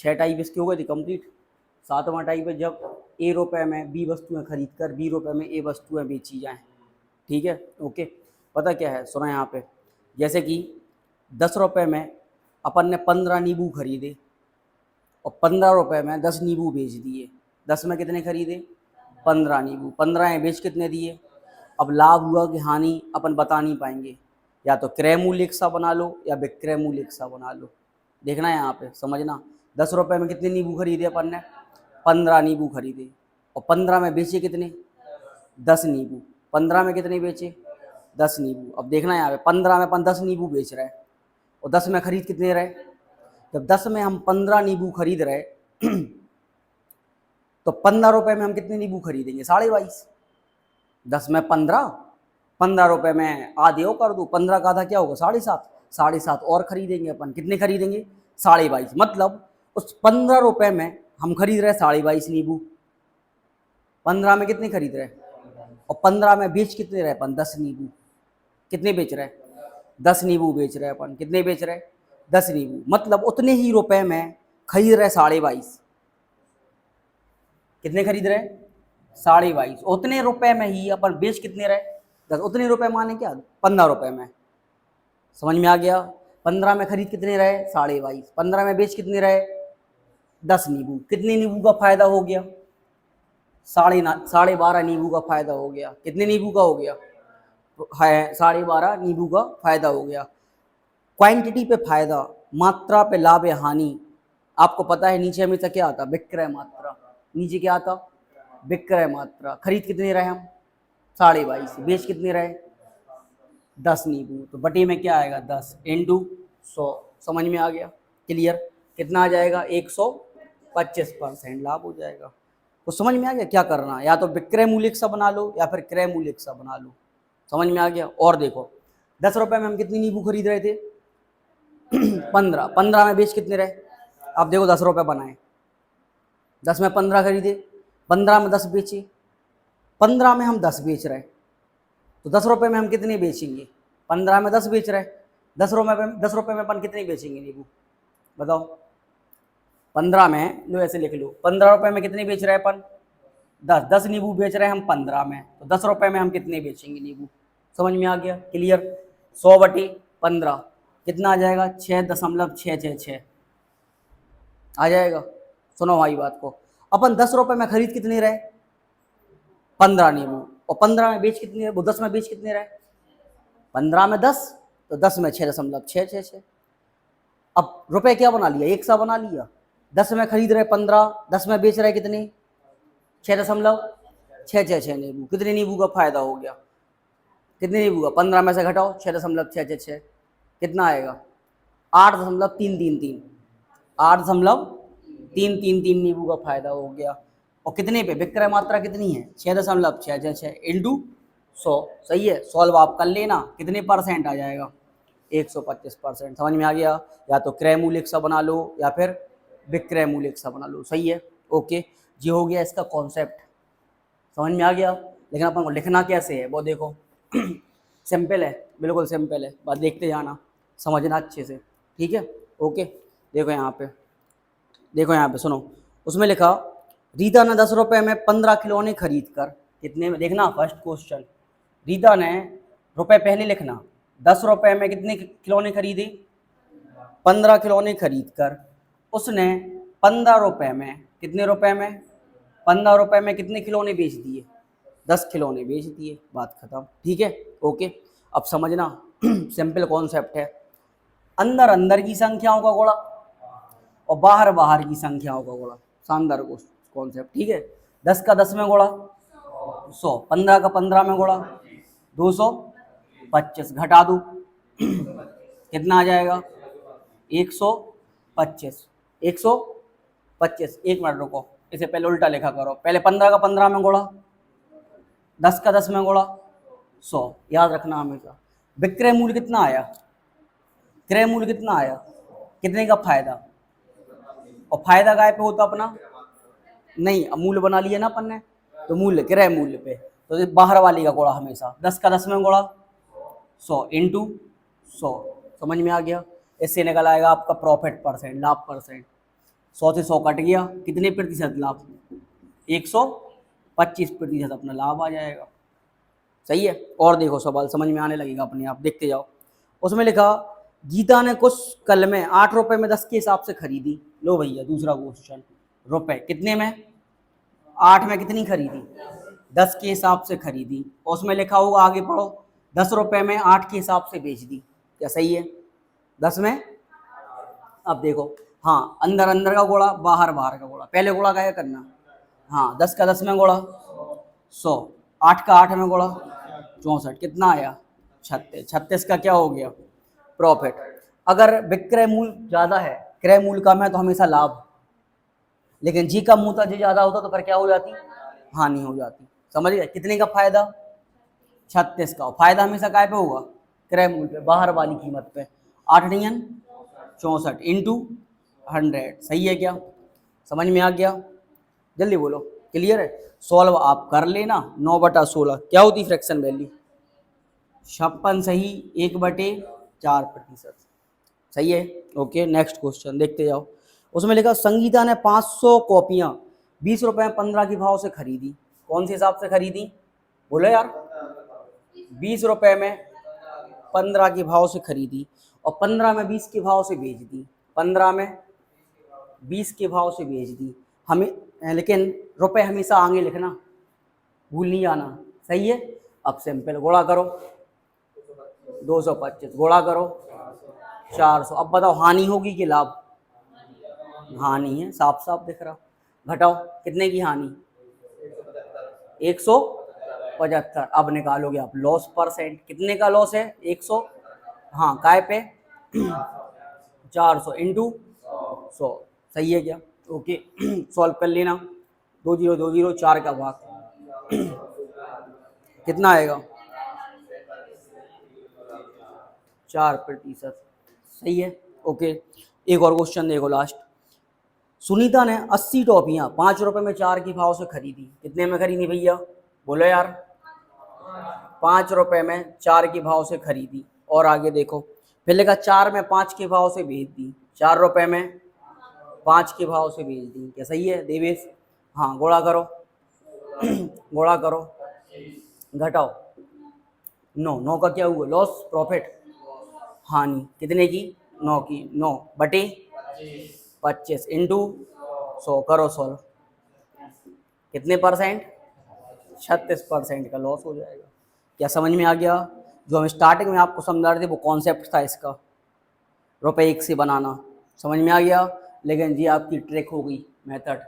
6 type इसके हो गए थे कंप्लीट। 7वां टाइप है जब A रुपए में B वस्तुएं खरीद कर B रुपए में A वस्तुएं बेची जाएं। ठीक है, ओके। पता क्या है, सुना यहाँ पे, जैसे कि 10 रुपए में अपन ने 15 नींबू खरीदे और 15 रुपए में 10 नींबू बेच दिए। 10 में कितने खरीदे? 15 नींबू। 15 में बेच कितने दिए? अब लाभ हुआ कि हानि अपन बता नहीं पाएंगे, या तो क्रय मूल्य एक सा बना लो या विक्रय मूल्य एक सा बना लो। देखना है यहाँ पे, समझना। 10 रुपए में कितने नींबू खरीदे अपन ने? 15 नींबू खरीदे और 15 में बेचे कितने? 10 नींबू। 15 में कितने बेचे? 10 नींबू। अब देखना है यहाँ पे, 15 में अपन 10 नींबू बेच रहे हैं और 10 में खरीद कितने रहे? जब 10 में हम 15 नींबू खरीद रहे तो 15 रुपए में हम कितने नींबू खरीदेंगे? 22.5। 10 में 15, 15 रुपए में आधे और कर दो, 15 का आधा क्या होगा? 7.5। 7.5 और खरीदेंगे अपन। कितने खरीदेंगे? 22.5। मतलब उस 15 रुपए में हम खरीद रहे 22.5 नींबू। 15 में कितने खरीद रहे? और 15 में बेच कितने रहे अपन? 10 नींबू। कितने बेच रहे? 10 नींबू बेच रहे अपन। कितने बेच रहे? 10 नींबू। मतलब उतने ही रुपए में खरीद रहे 22.5। कितने खरीद रहे? 22.5। उतने रुपए में ही अपन बेच कितने रहे? 10। उतने रुपए माने क्या? 15 रुपए में। समझ में आ गया? 15 में खरीद कितने रहे? 22.5। 15 में बेच कितने रहे? 10 नींबू। कितने नींबू का फायदा हो गया? 12.5 नींबू का फायदा हो गया। कितने नींबू का हो गया? है 12.5 नींबू का फायदा हो गया। क्वांटिटी पे फायदा, मात्रा पे लाभ या हानि। आपको पता है नीचे हमेशा क्या आता? विक्रय मात्रा। नीचे क्या आता? विक्रय मात्रा। खरीद कितने रहे हम? 22.5। बेच कितने रहे? 10 नींबू। तो बटे में क्या आएगा? 10 इंटू 100। समझ में आ गया? क्लियर? कितना आ जाएगा? 125% लाभ हो जाएगा। तो समझ में आ गया क्या करना? या तो विक्रय मूल्य सा बना लो या फिर क्रय मूल्य सा बना लो। समझ में आ गया? और देखो, 10 रुपए में हम कितनी नींबू खरीद रहे थे? 15। 15 में बेच कितने रहे? अब देखो 10 रुपए बनाए, 10 में 15 खरीदे, 15 में 10 बेचे, 15 में हम 10 बेच रहे, तो 10 रुपए में हम कितने बेचेंगे? 15 में 10 बेच रहे, 10 रुपए में अपन कितने बेचेंगे नींबू? बताओ। 15 में, लो ऐसे लिख लो, 15 रुपए में कितने बेच रहे हैं अपन? 10। 10 नींबू बेच रहे हैं हम 15 में, तो 10 रुपए में हम कितने बेचेंगे नींबू? समझ में आ गया? क्लियर? 100/15 कितना आ जाएगा? 6.666 आ जाएगा। सुनो भाई बात को, अपन 10 रुपए में खरीद कितने रहे? 15 नींबू। और 15 में बेच कितने रहे? वो 10 में बेच कितने रहे? 15 में 10, तो 10 में 6.666। अब रुपए क्या बना लिया? एक सा बना लिया। 10 में खरीद रहे 15, 10 में बेच रहे कितने? 6.666 नींबू। कितने नींबू का फायदा हो गया? कितने नींबू का? 15 में से घटाओ 6.666, कितना आएगा? 8.333। 8.333 नींबू का फायदा हो गया। और कितने पे? विक्रय मात्रा कितनी है? 6.666 इंटू 100। सही है? सॉल्व आप कर लेना, कितने परसेंट आ जाएगा? 125%। समझ में आ गया? या तो क्रय मूल्य सा बना लो या फिर विक्रय मूल्य सा बना लो। सही है? ओके, ये हो गया इसका कॉन्सेप्ट। समझ में आ गया? लेकिन अपन को लिखना कैसे है वो देखो। सिंपल है, बिल्कुल सिंपल है, बस देखते जाना, समझना अच्छे से। ठीक है? ओके, देखो यहाँ पे, देखो यहाँ पे सुनो, उसमें लिखा रीता ने 10 रुपए में 15 खिलौने खरीद कर, कितने में? देखना फर्स्ट क्वेश्चन, रीता ने, रुपए पहले लिखना, 10 रुपए में कितने खिलौने खरीदे? 15 खिलौने खरीद कर उसने 15 रुपए में, कितने रुपए में? 15 रुपए में कितने खिलौने बेच दिए? 10 खिलौने बेच दिए। बात खत्म। ठीक है? ओके, अब समझना सिंपल कॉन्सेप्ट है। अंदर अंदर की संख्याओं का गुणा और बाहर बाहर की संख्याओं का गुणा। शानदार कॉन्सेप्ट। ठीक है? 10 का 10 में गुणा 100, 15 का 15 में गुणा 225, घटा दो कितना आ जाएगा? 125। 125। एक मिनट रुको, इसे पहले उल्टा लिखा करो। पहले 15 का 15 में गुणा, 10 का 10 में गुणा 100। याद रखना हमेशा। विक्रय मूल्य कितना आया? क्रय मूल्य कितना आया? कितने का फायदा? और फायदा गाय पे होता अपना नहीं, मूल्य बना लिया ना अपन ने, तो मूल्य क्रय मूल्य पे, तो बाहर वाली का गुणा हमेशा। 10 का 10 में गुणा 100 इंटू 100। समझ में आ गया? इससे निकल आएगा आपका प्रॉफिट परसेंट, लाभ परसेंट। 100 से 100 कट गया, कितने प्रतिशत लाभ? 125% अपना लाभ आ जाएगा। सही है। और देखो सवाल समझ में आने लगेगा अपने आप, देखते जाओ। उसमें लिखा गीता ने कुछ कलमें 8 रुपए में 10 के हिसाब से खरीदी। लो भैया दूसरा क्वेश्चन, रुपए कितने में? 8 में कितनी खरीदी? 10 के हिसाब से खरीदी। उसमें लिखा होगा, आगे पढ़ो, 10 रुपए में 8 के हिसाब से बेच दी। क्या सही है? 10 में, अब देखो, हाँ, अंदर अंदर का गोला, बाहर बाहर का गोला। पहले गोला क्या करना, हाँ, 10 का 10 में गोला 100, 8 का 8 में गोला 64, कितना आया? 36। 36 का क्या हो गया? प्रॉफिट। अगर विक्रय मूल्य ज़्यादा है, क्रय मूल्य कम है, तो हमेशा लाभ, लेकिन जी का मूल्य जी ज़्यादा होता तो फिर क्या हो जाती? हानि हो जाती। समझ गए? कितने का फायदा? 36 का। फायदा हमेशा काय पे होगा? क्रय मूल्य पे, बाहर वाली कीमत पे। 8 × 64 इंटू 100। सही है क्या? समझ में आ गया? जल्दी बोलो, क्लियर है? सॉल्व आप कर लेना। 9/16 क्या होती फ्रैक्शन वैल्यू? 56 सही, 1/4%। सही है। ओके, नेक्स्ट क्वेश्चन देखते जाओ। उसमें लिखा संगीता ने 500 कॉपियां 20 रुपए में 15 के भाव से खरीदी। कौन से हिसाब से खरीदी? बोलो यार। 20 रुपए में 15 के भाव से खरीदी और 15 में 20 के भाव से बेच दी। 15 में 20 के भाव से बेच दी हमें, लेकिन रुपए हमेशा आगे लिखना, भूल नहीं जाना। सही है। अब सिंपल गुणा करो, 225 गुणा करो 400। अब बताओ हानि होगी कि लाभ? हानि है, साफ साफ दिख रहा। घटाओ, कितने की हानि? 175। अब निकालोगे आप लॉस परसेंट, कितने का लॉस है? 100, हाँ, काय पे? 400 इंटू 100। सही है क्या? ओके, सॉल्व कर लेना। 2 0 2 0, 4 का भाग कितना आएगा? 4%। सही है। ओके, एक और क्वेश्चन देखो लास्ट। सुनीता ने 80 टॉफियां 5 रुपए में 4 के भाव से खरीदी। कितने में खरीदी भैया? बोलो यार। 5 रुपए में 4 के भाव से खरीदी। और आगे देखो, फिर लिखा 4 में 5 के भाव से बेच दी। 4 रुपए में 5 के भाव से बेच दी। क्या सही है देवेश? हाँ, गुणा करो गुणा करो, घटाओ। 9 का क्या हुआ? लॉस, प्रॉफिट, हानि। कितने की? 9 की। 9/25 इंटू 100 करो सॉल्व। कितने परसेंट? 36% का लॉस हो जाएगा। क्या समझ में आ गया? जो हम स्टार्टिंग में आपको समझा रहे थे वो कॉन्सेप्ट था इसका, रुपए 1 से बनाना। समझ में आ गया? लेकिन जी आपकी ट्रिक हो गई, मेथड।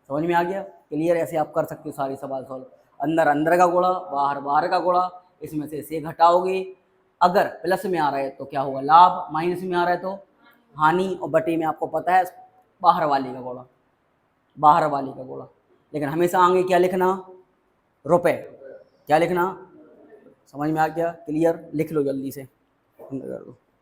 समझ में आ गया? क्लियर? ऐसे आप कर सकते हो सारे सवाल सॉल्व। अंदर अंदर का गुणा, बाहर बाहर का गुणा, इसमें से घटाओगे। अगर प्लस में आ रहा है तो क्या होगा? लाभ, माइनस में आ रहा है तो हानि, और बटे में आपको पता है बाहर वाले का गुणा, बाहर वाले का गुणा। लेकिन हमेशा आगे क्या लिखना? रुपए। क्या लिखना? समझ में आ गया? क्लियर? लिख लो जल्दी से, कर दो।